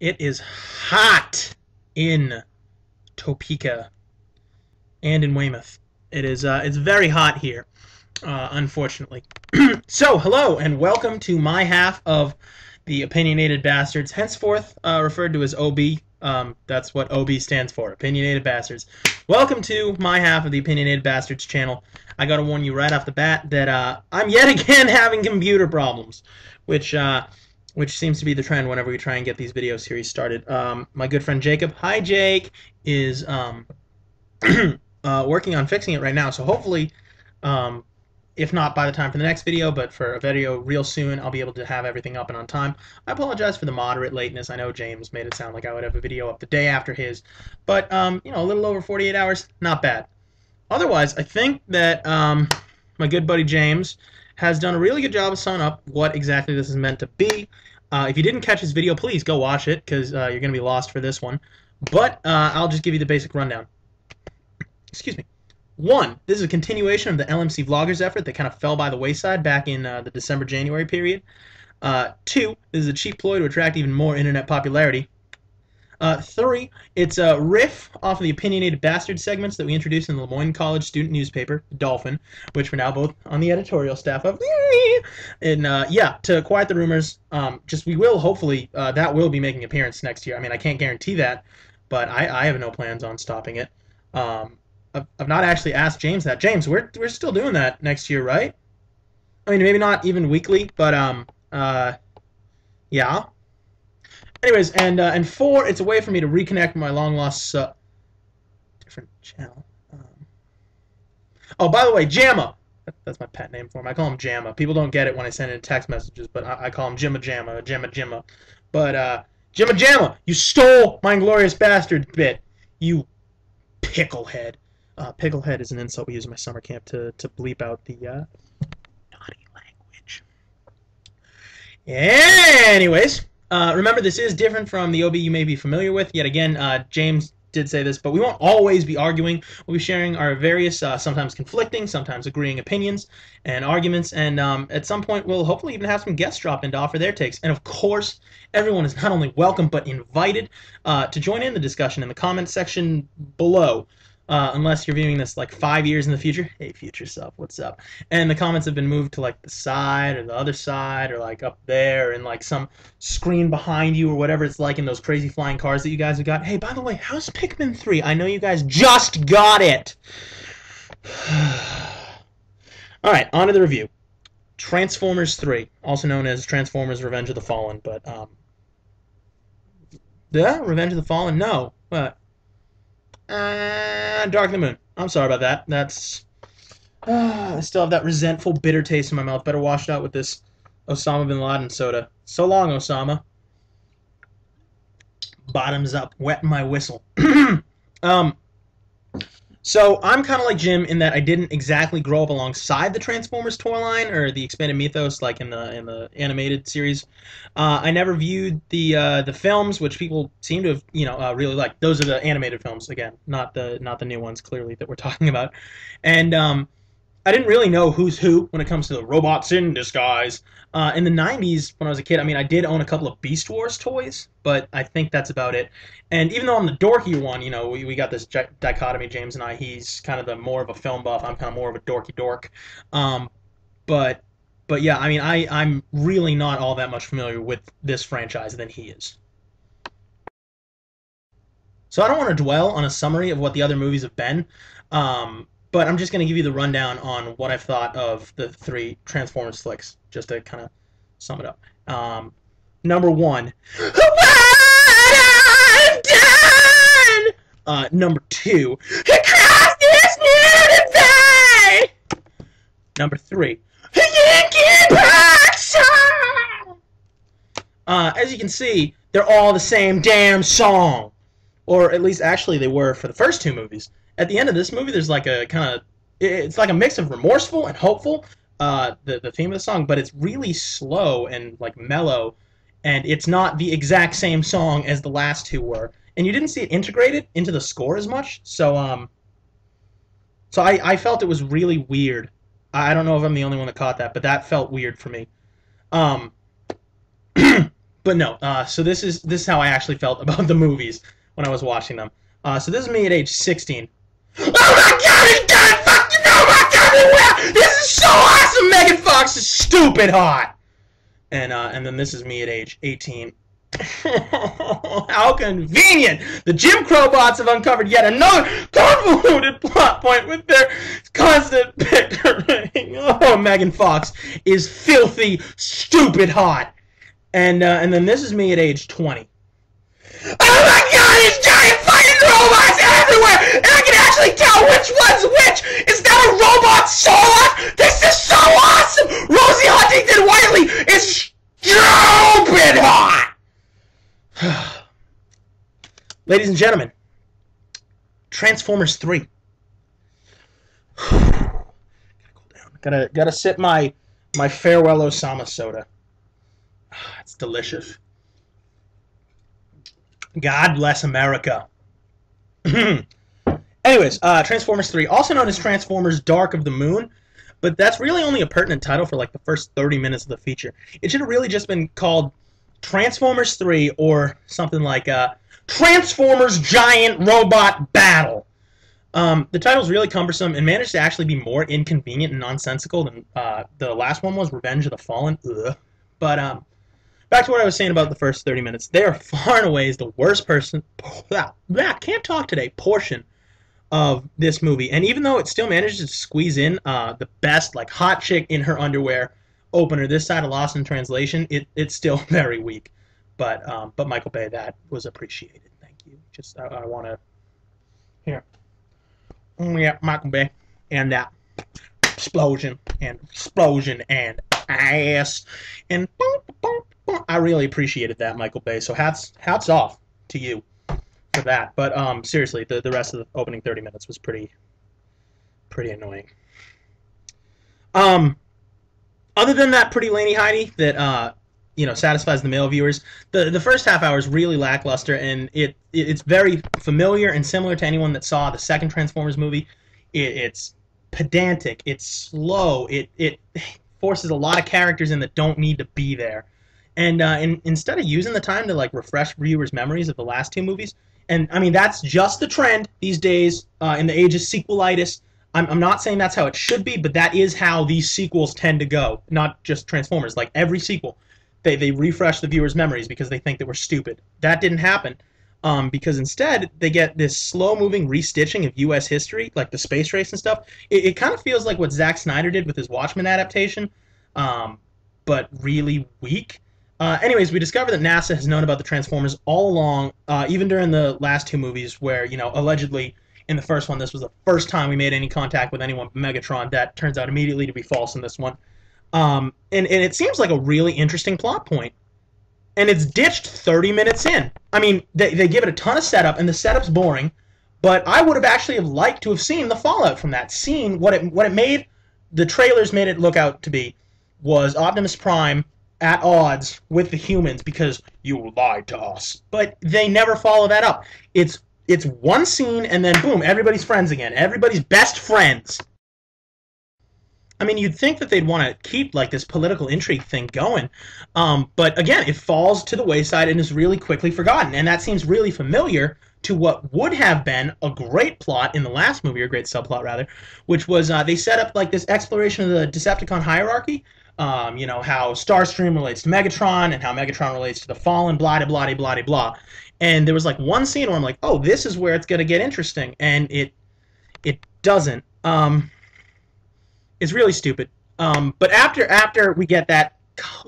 It is hot in Topeka and in Weymouth. It's very hot here, unfortunately. So, hello and welcome to my half of the Opinionated Bastards, henceforth referred to as OB. That's what OB stands for, Opinionated Bastards. Welcome to my half of the Opinionated Bastards channel. I gotta warn you right off the bat that I'm yet again having computer problems, which seems to be the trend whenever we try and get these video series started. My good friend Jacob, hi Jake, is working on fixing it right now, so hopefully, if not by the time for the next video, but for a video real soon, I'll be able to have everything up and on time. I apologize for the moderate lateness. I know James made it sound like I would have a video up the day after his, but, you know, a little over 48 hours, not bad. Otherwise, I think that my good buddy James has done a really good job of summing up what exactly this is meant to be. If you didn't catch his video, please go watch it, because you're going to be lost for this one. But I'll just give you the basic rundown. Excuse me. 1, this is a continuation of the LMC Vloggers effort that kind of fell by the wayside back in the December-January period. 2, this is a cheap ploy to attract even more internet popularity. 3, it's a riff off of the Opinionated Bastard segments that we introduced in the Lemoyne College student newspaper, Dolphin, which we're now both on the editorial staff of. And yeah, to quiet the rumors, we will hopefully, that will be making an appearance next year. I mean, I can't guarantee that, but I have no plans on stopping it. I've not actually asked James that. James, we're still doing that next year, right? I mean, maybe not even weekly, but yeah. Anyways, and 4, it's a way for me to reconnect with my long-lost different channel. Oh, by the way, Jamma. That's my pet name for him. I call him Jamma. People don't get it when I send in text messages, but I call him Jimma Jamma, Jimma. But, Jimma Jamma, you stole my Inglorious Bastard bit, you picklehead. Picklehead is an insult we use in my summer camp to bleep out the naughty language. Anyways. Remember, this is different from the OB you may be familiar with. Yet again, James did say this, but we won't always be arguing. We'll be sharing our various, sometimes conflicting, sometimes agreeing opinions and arguments, and at some point we'll hopefully even have some guests drop in to offer their takes. And of course, everyone is not only welcome, but invited to join in the discussion in the comments section below. Unless you're viewing this like 5 years in the future. Hey, future self, what's up? And the comments have been moved to like the side or the other side or like up there and like some screen behind you or whatever it's like in those crazy flying cars that you guys have got. Hey, by the way, how's Pikmin 3? I know you guys just got it. Alright, on to the review. Transformers 3, also known as Transformers Revenge of the Fallen, but yeah, Revenge of the Fallen? No. What? Dark of the Moon. I'm sorry about that. That's... I still have that resentful, bitter taste in my mouth. Better wash it out with this Osama bin Laden soda. So long, Osama. Bottoms up. Wetting my whistle. So, I'm kind of like Jim in that I didn't exactly grow up alongside the Transformers toy line or the expanded mythos like in the animated series. I never viewed the films, which people seem to have, you know, really liked. Those are the animated films, again, not the new ones, clearly, that we're talking about. And I didn't really know who's who when it comes to the robots in disguise. In the 90s, when I was a kid, I mean, I did own a couple of Beast Wars toys, but I think that's about it. And even though I'm the dorky one, you know, we got this dichotomy, James and I. He's kind of the more of a film buff. I'm kind of more of a dorky dork. But yeah, I mean, I'm really not all that much familiar with this franchise than he is. So I don't want to dwell on a summary of what the other movies have been. But I'm just going to give you the rundown on what I've thought of the 3 Transformers flicks, just to kind of sum it up. Number 1, what I've done! Number 2, across this nude bay! Number 3, Yankee Park song! As you can see, they're all the same damn song. Or at least, actually, they were for the first 2 movies. At the end of this movie, there's like a kind of, it's like a mix of remorseful and hopeful, the theme of the song, but it's really slow and like mellow, and it's not the exact same song as the last 2 were. And you didn't see it integrated into the score as much, so I felt it was really weird. I don't know if I'm the only one that caught that, but that felt weird for me. But no, so this is how I actually felt about the movies when I was watching them. So this is me at age 16. Oh my god, he's got it fucking oh my god, everywhere! This is so awesome! Megan Fox is stupid hot! And then this is me at age 18. How convenient! The Jim Crow bots have uncovered yet another convoluted plot point with their constant picturing. Oh, Megan Fox is filthy, stupid hot. And then this is me at age 20. Oh my god, these giant fighting robots everywhere! And I can actually tell which one's which! Is that a robot Sola? This is so awesome! Rosie Huntington-Whiteley is stupid hot! Ladies and gentlemen, Transformers 3. Gotta cool down. Gotta sip my farewell Osama soda. It's delicious. God bless America. Anyways, Transformers 3, also known as Transformers Dark of the Moon, but that's really only a pertinent title for like the first 30 minutes of the feature. It should have really just been called Transformers 3 or something like Transformers Giant Robot Battle. The title's really cumbersome and managed to actually be more inconvenient and nonsensical than the last one was, Revenge of the Fallen. Ugh. But back to what I was saying about the first 30 minutes. They are far and away the worst portion of this movie. And even though it still manages to squeeze in the best, like, hot chick in her underwear opener this side of Lost in Translation, it's still very weak. But Michael Bay, that was appreciated. Thank you. Just I want to here. Yeah, Michael Bay, and that explosion and ass and I really appreciated that, Michael Bay. So hats off to you for that. But seriously, the rest of the opening 30 minutes was pretty annoying. Other than that pretty laney Heidi that satisfies the male viewers, the first half hour is really lackluster, and it's very familiar and similar to anyone that saw the second Transformers movie. It's pedantic, it's slow, it forces a lot of characters in that don't need to be there. And instead of using the time to like refresh viewers' memories of the last two movies, and I mean that's just the trend these days in the age of sequelitis. I'm not saying that's how it should be, but that is how these sequels tend to go. Not just Transformers, like every sequel, they refresh the viewers' memories because they think that we're stupid. That didn't happen because instead they get this slow-moving restitching of U.S. history, like the space race and stuff. It kind of feels like what Zack Snyder did with his Watchmen adaptation, but really weak. Anyways, we discover that NASA has known about the Transformers all along, even during the last two movies where, allegedly in the first one this was the first time we made any contact with anyone but Megatron. That turns out immediately to be false in this one. And it seems like a really interesting plot point. And it's ditched 30 minutes in. I mean, they give it a ton of setup, and the setup's boring, but I would have actually liked to have seen the fallout from that scene. What it made, the trailers made it look out to be, was Optimus Prime at odds with the humans because you lied to us. But they never follow that up. It's one scene and then boom, everybody's friends again. Everybody's best friends. I mean, you'd think that they'd want to keep like this political intrigue thing going, but again, it falls to the wayside and is really quickly forgotten. And that seems really familiar to what would have been a great plot in the last movie, or great subplot rather, which was they set up like this exploration of the Decepticon hierarchy. How Starscream relates to Megatron and how Megatron relates to the Fallen, blah, blah, blah, blah, blah. And there was like one scene where I'm like, oh, this is where it's going to get interesting. And it doesn't. It's really stupid. But after we get that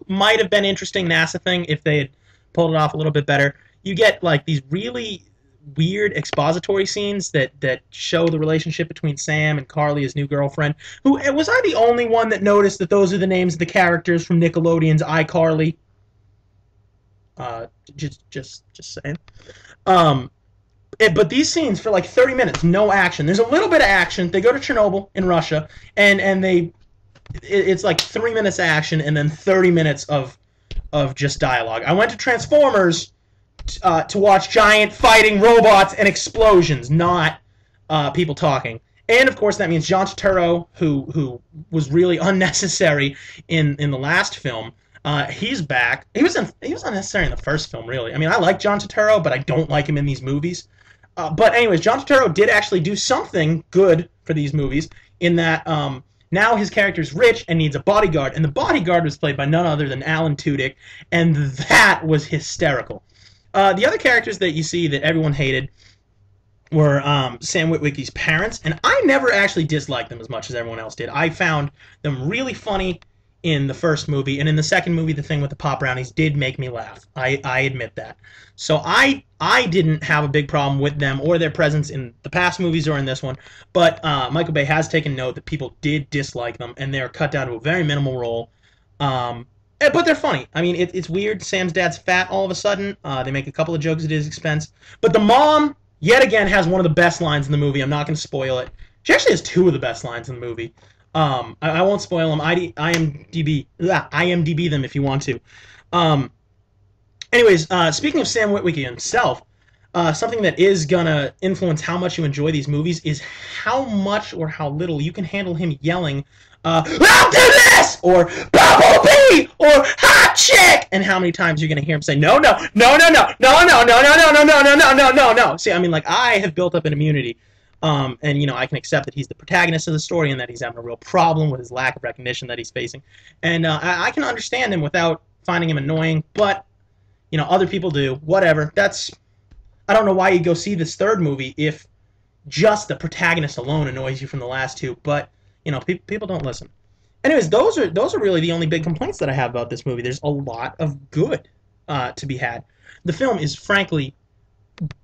might have been interesting NASA thing if they had pulled it off a little bit better, you get like these really weird expository scenes that show the relationship between Sam and Carly, his new girlfriend. Who was I the only one that noticed that those are the names of the characters from Nickelodeon's iCarly? Just saying. But these scenes for like 30 minutes, no action. There's a little bit of action. They go to Chernobyl in Russia, and it's like 3 minutes action and then 30 minutes of just dialogue. I went to Transformers to watch giant fighting robots and explosions, not people talking. And of course, that means John Turturro, who was really unnecessary in the last film. He's back. He was not necessarily in the first film, really. I mean, I like John Turturro, but I don't like him in these movies. But anyways, John Turturro did actually do something good for these movies in that now his character's rich and needs a bodyguard, and the bodyguard was played by none other than Alan Tudyk, and that was hysterical. The other characters that you see that everyone hated were Sam Witwicky's parents, and I never actually disliked them as much as everyone else did. I found them really funny in the first movie, and in the second movie, the thing with the pop brownies did make me laugh. I admit that. So I didn't have a big problem with them or their presence in the past movies or in this one, but Michael Bay has taken note that people did dislike them, and they're cut down to a very minimal role. But they're funny. I mean, it's weird. Sam's dad's fat all of a sudden. They make a couple of jokes at his expense. But the mom, yet again, has one of the best lines in the movie. I'm not going to spoil it. She actually has two of the best lines in the movie. I won't spoil them. IMDb them if you want to. Anyways, speaking of Sam Witwicky himself, something that is going to influence how much you enjoy these movies is how much or how little you can handle him yelling, I'll do this! Or Bumblebee! Or Hot Chick! And how many times you're going to hear him say, no, no, no, no, no, no, no, no, no, no, no, no, no, no, no, no, no. See, I mean, like, I have built up an immunity. And, you know, I can accept that he's the protagonist of the story and that he's having a real problem with his lack of recognition that he's facing. And I can understand him without finding him annoying, but, you know, other people do. Whatever. I don't know why you go see this third movie if just the protagonist alone annoys you from the last two, but, you know, people don't listen. Anyways, those are really the only big complaints that I have about this movie. There's a lot of good to be had. The film is, frankly,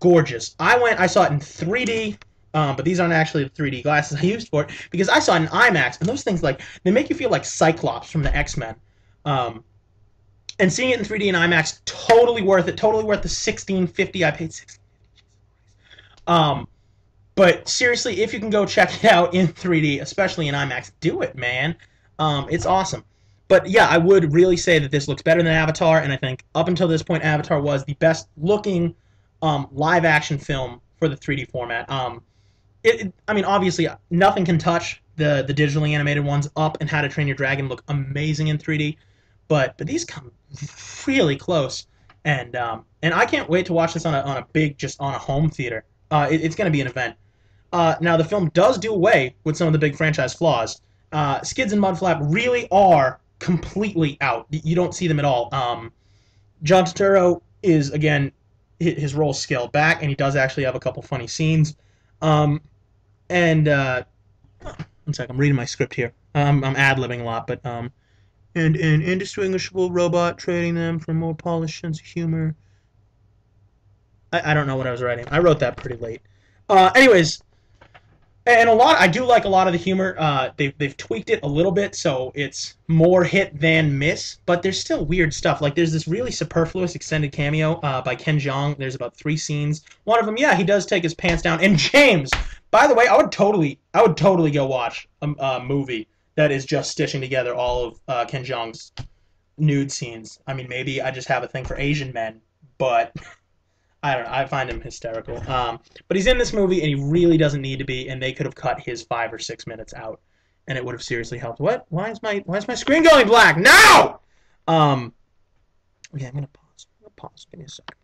gorgeous. I saw it in 3D. But these aren't actually the 3D glasses I used for it, because I saw it in IMAX, and those things, like, they make you feel like Cyclops from the X-Men. And seeing it in 3D and IMAX, totally worth it. Totally worth the $16.50 I paid. $16.50. But seriously, if you can go check it out in 3D, especially in IMAX, do it, man. It's awesome. But yeah, I would really say that this looks better than Avatar, and I think up until this point, Avatar was the best looking live-action film for the 3D format. I mean, obviously, nothing can touch the digitally animated ones. Up and How to Train Your Dragon look amazing in 3D, but these come really close, and I can't wait to watch this on a big, just on a home theater. It's going to be an event. Now, the film does do away with some of the big franchise flaws. Skids and Mudflap really are completely out. You don't see them at all. John Turturro is, again, his role scaled back, and he does actually have a couple funny scenes. One sec, I'm reading my script here. I'm ad-libbing a lot, but, and an indistinguishable robot trading them for more polished sense of humor. I don't know what I was writing. I wrote that pretty late. Anyways, and I do like a lot of the humor. They've tweaked it a little bit, so it's more hit than miss, but there's still weird stuff. Like, there's this really superfluous extended cameo by Ken Jeong. There's about 3 scenes. One of them, yeah, he does take his pants down. And James, by the way, I would totally go watch a movie that is just stitching together all of Ken Jeong's nude scenes. I mean, maybe I just have a thing for Asian men, but I don't know. I find him hysterical. But he's in this movie, and he really doesn't need to be, and they could have cut his 5 or 6 minutes out, and it would have seriously helped. What? Why is my screen going black? No! Okay, I'm gonna pause. Give me a second.